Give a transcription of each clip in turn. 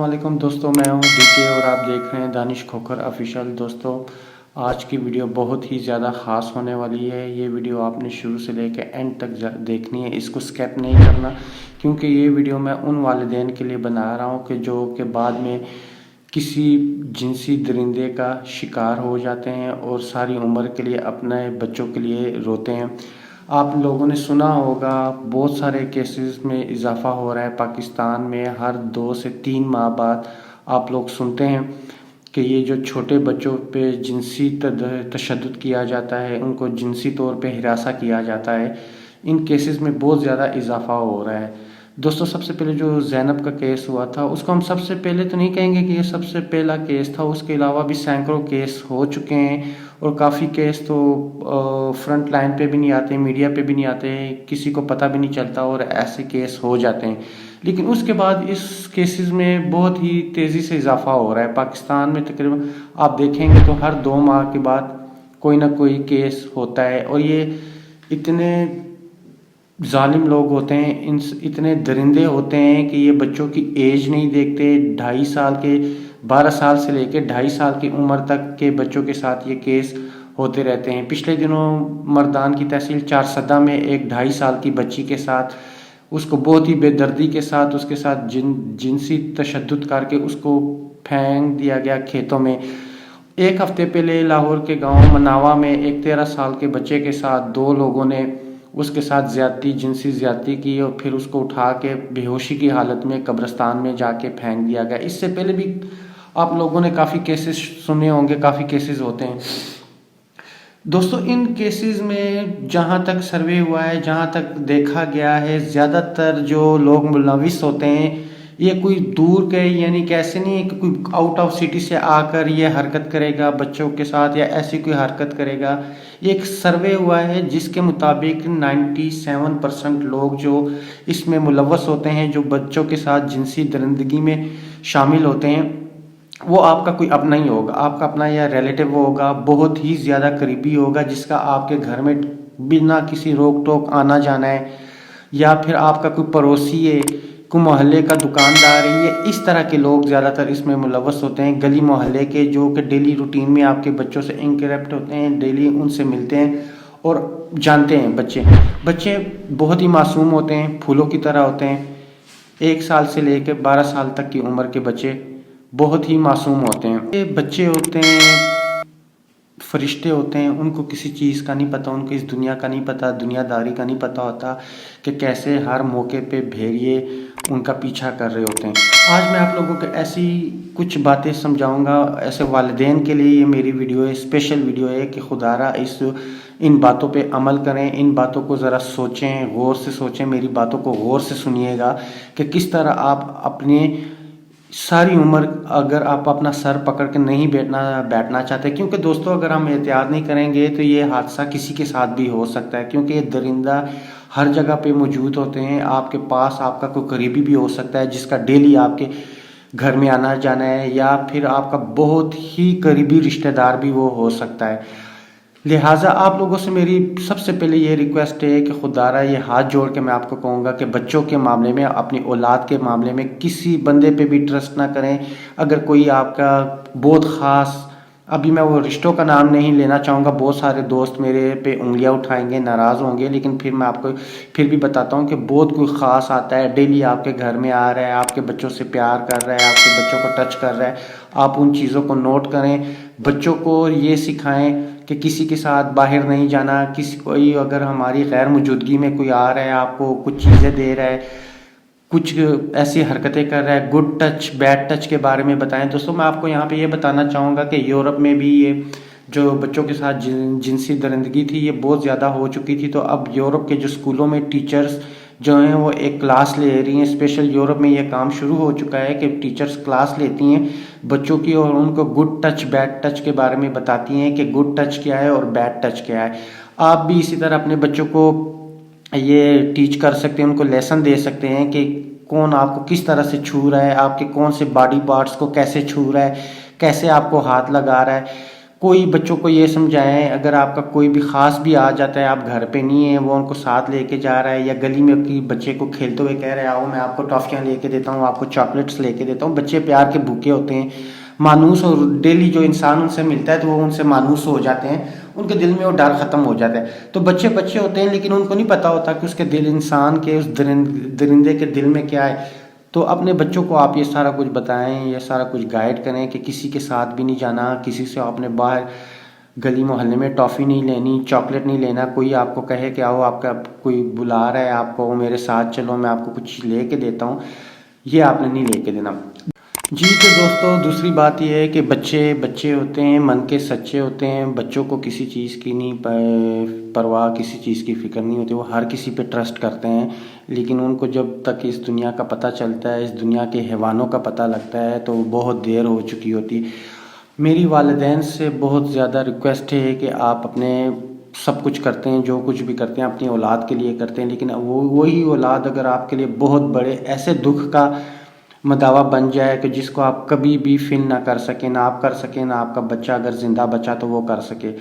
वालेकुम दोस्तों, मैं हूं डीके और आप देख रहे हैं दानिश खोखर ऑफिशियल। दोस्तों, आज की वीडियो बहुत ही ज़्यादा ख़ास होने वाली है। ये वीडियो आपने शुरू से लेकर एंड तक देखनी है, इसको स्किप नहीं करना, क्योंकि ये वीडियो मैं उन वालिदैन के लिए बना रहा हूं कि जो के बाद में किसी जिनसी दरिंदे का शिकार हो जाते हैं और सारी उम्र के लिए अपने बच्चों के लिए रोते हैं। आप लोगों ने सुना होगा, बहुत सारे केसेस में इजाफा हो रहा है पाकिस्तान में। हर 2 से 3 माह बाद आप लोग सुनते हैं कि ये जो छोटे बच्चों पे जिनसी तशद्दुद किया जाता है, उनको जिनसी तौर पे हिरासा किया जाता है, इन केसेस में बहुत ज़्यादा इजाफा हो रहा है। दोस्तों, सबसे पहले जो ज़ैनब का केस हुआ था, उसको हम सबसे पहले तो नहीं कहेंगे कि ये सबसे पहला केस था। उसके अलावा भी सैकड़ों केस हो चुके हैं और काफ़ी केस तो फ्रंट लाइन पे भी नहीं आते, मीडिया पे भी नहीं आते, किसी को पता भी नहीं चलता और ऐसे केस हो जाते हैं। लेकिन उसके बाद इस केसेस में बहुत ही तेज़ी से इजाफा हो रहा है। पाकिस्तान में तकरीबन आप देखेंगे तो हर 2 माह के बाद कोई ना कोई केस होता है। और ये इतने जालिम लोग होते हैं, इतने दरिंदे होते हैं कि ये बच्चों की एज नहीं देखते। 2.5 साल के 12 साल से लेकर 2.5 साल की उम्र तक के बच्चों के साथ ये केस होते रहते हैं। पिछले दिनों मर्दान की तहसील चारसदा में एक 2.5 साल की बच्ची के साथ, उसको बहुत ही बेदर्दी के साथ उसके साथ जिनसी तशद्दुद करके उसको फेंक दिया गया खेतों में। एक हफ्ते पहले लाहौर के गांव मनावा में एक 13 साल के बच्चे के साथ 2 लोगों ने उसके साथ जिनसी ज्यादती की और फिर उसको उठा के बेहोशी की हालत में कब्रिस्तान में जाके फेंक दिया गया। इससे पहले भी आप लोगों ने काफ़ी केसेस सुने होंगे, काफ़ी केसेस होते हैं। दोस्तों, इन केसेस में जहाँ तक सर्वे हुआ है, जहाँ तक देखा गया है, ज़्यादातर जो लोग मुलविस होते हैं ये कोई दूर के, यानी कि ऐसे नहीं है कि कोई आउट ऑफ सिटी से आकर ये हरकत करेगा बच्चों के साथ या ऐसी कोई हरकत करेगा। ये एक सर्वे हुआ है जिसके मुताबिक 97% लोग जो इसमें मुलव्वस होते हैं, जो बच्चों के साथ जिनसी दरिंदगी में शामिल होते हैं, वो आपका कोई अपना ही होगा, आपका अपना या रिलेटिव होगा, बहुत ही ज़्यादा करीबी होगा, जिसका आपके घर में बिना किसी रोक टोक आना जाना है, या फिर आपका कोई पड़ोसी है, कोई मोहल्ले का दुकानदार है। ये इस तरह के लोग ज़्यादातर इसमें मुलव्वस होते हैं। गली मोहल्ले के जो कि डेली रूटीन में आपके बच्चों से इंटरेक्ट होते हैं, डेली उनसे मिलते हैं और जानते हैं। बच्चे बहुत ही मासूम होते हैं, फूलों की तरह होते हैं। 1 साल से लेकर 12 साल तक की उम्र के बच्चे बहुत ही मासूम होते हैं। ये बच्चे होते हैं, फरिश्ते होते हैं, उनको किसी चीज़ का नहीं पता, उनको इस दुनिया का नहीं पता, दुनियादारी का नहीं पता होता कि कैसे हर मौके पे भेड़िए उनका पीछा कर रहे होते हैं। आज मैं आप लोगों को ऐसी कुछ बातें समझाऊंगा, ऐसे वालिदैन के लिए ये मेरी वीडियो है, स्पेशल वीडियो है कि खुदारा इन बातों पे अमल करें, इन बातों को ज़रा सोचें, गौर से सोचें, मेरी बातों को गौर से सुनिएगा कि किस तरह आप अपने सारी उम्र अगर आप अपना सर पकड़ के नहीं बैठना चाहते। क्योंकि दोस्तों, अगर हम एहतियात नहीं करेंगे तो ये हादसा किसी के साथ भी हो सकता है, क्योंकि ये दरिंदा हर जगह पे मौजूद होते हैं। आपके पास आपका कोई करीबी भी हो सकता है जिसका डेली आपके घर में आना जाना है, या फिर आपका बहुत ही करीबी रिश्तेदार भी वो हो सकता है। लिहाजा आप लोगों से मेरी सबसे पहले ये रिक्वेस्ट है कि खुदारा ये हाथ जोड़ के मैं आपको कहूँगा कि बच्चों के मामले में, अपनी औलाद के मामले में किसी बंदे पे भी ट्रस्ट ना करें। अगर कोई आपका बहुत ख़ास, अभी मैं वो रिश्तों का नाम नहीं लेना चाहूँगा, बहुत सारे दोस्त मेरे पे उंगलियां उठाएंगे, नाराज़ होंगे, लेकिन फिर मैं आपको फिर भी बताता हूँ कि बहुत कोई ख़ास आता है, डेली आपके घर में आ रहा है, आपके बच्चों से प्यार कर रहा है, आपके बच्चों को टच कर रहा है। आप उन चीज़ों को नोट करें, बच्चों को ये सिखाएं कि किसी के साथ बाहर नहीं जाना, कोई अगर हमारी गैर मौजूदगी में कोई आ रहा है, आपको कुछ चीज़ें दे रहा है, कुछ ऐसी हरकतें कर रहा है, गुड टच बैड टच के बारे में बताएं। दोस्तों, मैं आपको यहाँ पे ये बताना चाहूँगा कि यूरोप में भी ये जो बच्चों के साथ जिनसी दरिंदगी थी ये बहुत ज़्यादा हो चुकी थी। तो अब यूरोप के जो स्कूलों में टीचर्स जो हैं वो एक क्लास ले रही हैं। स्पेशल यूरोप में ये काम शुरू हो चुका है कि टीचर्स क्लास लेती हैं बच्चों की और उनको गुड टच बैड टच के बारे में बताती हैं कि गुड टच क्या है और बैड टच क्या है। आप भी इसी तरह अपने बच्चों को ये टीच कर सकते हैं, उनको लेसन दे सकते हैं कि कौन आपको किस तरह से छू रहा है, आपके कौन से बॉडी पार्ट्स को कैसे छू रहा है, कैसे आपको हाथ लगा रहा है। کوئی بچوں کو یہ سمجھائیں، اگر آپ کا کوئی بھی خاص بھی آ جاتا ہے، آپ گھر پہ نہیں ہیں، وہ ان کو ساتھ لے کے جا رہا ہے، یا گلی میں کسی بچے کو کھیلتے ہوئے کہہ رہے ہیں آؤ میں آپ کو ٹافیاں لے کے دیتا ہوں، آپ کو چاکلیٹس لے کے دیتا ہوں، بچے پیار کے بھوکے ہوتے ہیں، مانوس، اور ڈیلی جو انسان ان سے ملتا ہے تو وہ ان سے مانوس ہو جاتے ہیں، ان کے دل میں وہ ڈر ختم ہو جاتا ہے۔ تو بچے بچے ہوتے ہیں لیکن ان کو نہیں پتہ ہوتا کہ اس کے دل، انسان کے، اس درندے کے دل میں کیا ہے۔ تو اپنے بچوں کو آپ یہ سارا کچھ بتائیں، یہ سارا کچھ گائیڈ کریں کہ کسی کے ساتھ بھی نہیں جانا، کسی سے آپ نے باہر گلی محلے میں ٹافی نہیں لینی، چاکلیٹ نہیں لینا، کوئی آپ کو کہے کہ آؤ آپ کا کوئی بلا رہا ہے آپ کو، میرے ساتھ چلو میں آپ کو کچھ لے کے دیتا ہوں، یہ آپ نے نہیں لے کے دینا۔ جی تو دوستو، دوسری بات یہ ہے کہ بچے ہوتے ہیں، من کے سچے ہوتے ہیں، بچوں کو کسی چیز کی نہیں پرواہ، کسی چیز کی فکر نہیں ہوتی، وہ ہر کسی پہ ٹرسٹ کرتے ہیں، لیکن ان کو جب تک اس دنیا کا پتہ چلتا ہے، اس دنیا کے حیوانوں کا پتہ لگتا ہے تو بہت دیر ہو چکی ہوتی۔ میری والدین سے بہت زیادہ ریکویسٹ ہے کہ آپ اپنے سب کچھ کرتے ہیں، جو کچھ بھی کرتے ہیں اپنی اولاد کے لیے کرتے ہیں، لیکن وہی اولاد اگر آپ کے لیے بہت بڑے ایسے دکھ کا مداوا بن جائے کہ جس کو آپ کبھی بھی فیل نہ کر سکیں، نہ آپ کر سکیں، نہ آپ کا بچہ اگر زندہ بچا تو وہ کر سکے،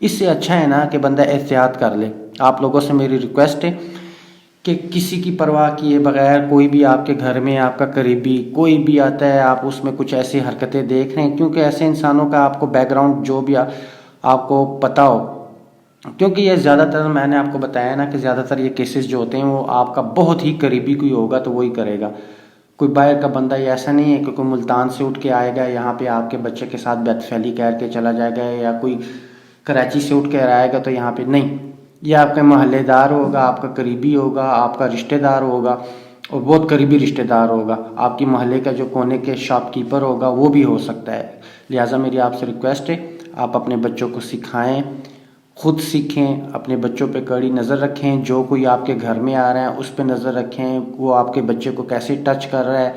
اس سے اچھا ہے نا کہ بندہ احتیاط کر لے۔ آپ لوگوں سے میری ریکویسٹ ہے کہ کسی کی پرواہ کیے بغیر کوئی بھی آپ کے گھر میں، آپ کا قریبی کوئی بھی آتا ہے، آپ اس میں کچھ ایسی حرکتیں دیکھ رہے ہیں، کیونکہ ایسے انسانوں کا آپ کو بیک گراؤنڈ جو بھی آپ کو پتہ ہو، کیونکہ یہ زیادہ تر میں نے آپ کو بتایا نا کہ زیادہ تر یہ کیسز جو ہوتے ہیں وہ آپ کا بہت ہی قریبی کوئی ہوگا تو وہی کرے گا، کوئی باہر کا بندہ یہ ایسا نہیں ہے کہ کوئی ملتان سے اٹھ کے آئے گا یہاں پہ آپ کے بچے کے ساتھ بد فعلی کر کے چلا جائے گا، یا کوئی کراچی سے اٹھ کے آئے گا تو یہاں پہ نہیں، یہ آپ کا محلے دار ہوگا، آپ کا قریبی ہوگا، آپ کا رشتہ دار ہوگا، اور بہت قریبی رشتہ دار ہوگا، آپ کی محلے کا جو کونے کے شاپ کیپر ہوگا وہ بھی ہو سکتا ہے۔ لہٰذا میری آپ سے ریکویسٹ ہے، آپ اپنے بچوں کو سکھائیں، خود سیکھیں، اپنے بچوں پہ کڑی نظر رکھیں، جو کوئی آپ کے گھر میں آ رہا ہے اس پہ نظر رکھیں، وہ آپ کے بچے کو کیسے ٹچ کر رہا ہے،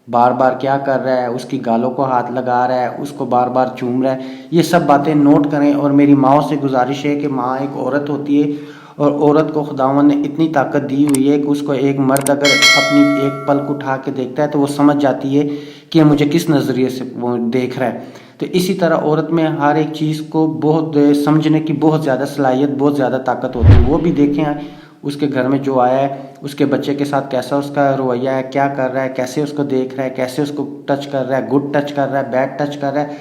بار بار کیا کر رہا ہے، اس کی گالوں کو ہاتھ لگا رہا ہے، اس کو بار بار چوم رہا ہے، یہ سب باتیں نوٹ کریں۔ اور میری ماؤں سے گزارش ہے کہ ماں ایک عورت ہوتی ہے، اور عورت کو خداوند نے اتنی طاقت دی ہوئی ہے کہ اس کو ایک مرد اگر اپنی ایک پلک اٹھا کے دیکھتا ہے تو وہ سمجھ جاتی ہے کہ مجھے کس نظریے سے وہ دیکھ رہا ہے۔ تو اسی طرح عورت میں ہر ایک چیز کو بہت سمجھنے کی بہت زیادہ صلاحیت، بہت زیادہ طاقت ہوتی ہے۔ وہ بھی دیکھیں اس کے گھر میں جو آیا ہے، اس کے بچے کے ساتھ کیسا اس کا رویہ ہے، کیا کر رہا ہے، کیسے اس کو دیکھ رہا ہے، کیسے اس کو ٹچ کر رہا ہے، گڈ ٹچ کر رہا ہے، بیڈ ٹچ کر رہا ہے،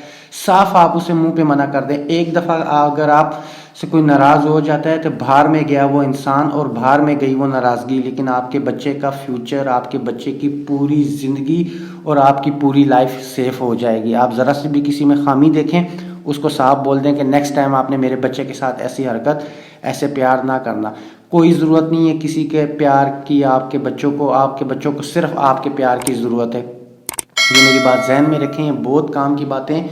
صاف آپ اسے منہ پہ منع کر دیں۔ ایک دفعہ اگر آپ سے کوئی ناراض ہو جاتا ہے تو باہر میں گیا وہ انسان، اور باہر میں گئی وہ ناراضگی، لیکن آپ کے بچے کا فیوچر، آپ کے بچے کی پوری زندگی اور آپ کی پوری لائف سیف ہو جائے گی۔ آپ ذرا سے بھی کسی میں خامی دیکھیں، اس کو صاف بول دیں کہ نیکسٹ ٹائم آپ نے میرے بچے کے ساتھ ایسی حرکت، ایسے پیار نہ کرنا۔ کوئی ضرورت نہیں ہے کسی کے پیار کی، آپ کے بچوں کو صرف آپ کے پیار کی ضرورت ہے۔ یہ میری بات ذہن میں رکھیں، یہ بہت کام کی باتیں،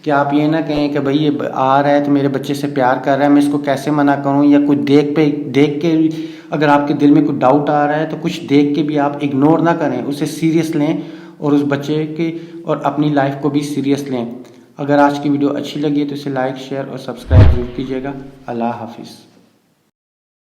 کہ آپ یہ نہ کہیں کہ بھئی یہ آ رہا ہے تو میرے بچے سے پیار کر رہا ہے، میں اس کو کیسے منع کروں، یا کوئی دیکھ کے اگر آپ کے دل میں کوئی ڈاؤٹ آ رہا ہے تو کچھ دیکھ کے بھی آپ اگنور نہ کریں، اسے سیریس لیں، اور اس بچے کی اور اپنی لائف کو بھی سیریس لیں۔ اگر آج کی ویڈیو اچھی لگی ہے تو اسے لائک، شیئر اور سبسکرائب ضرور کیجیے گا۔ اللہ حافظ۔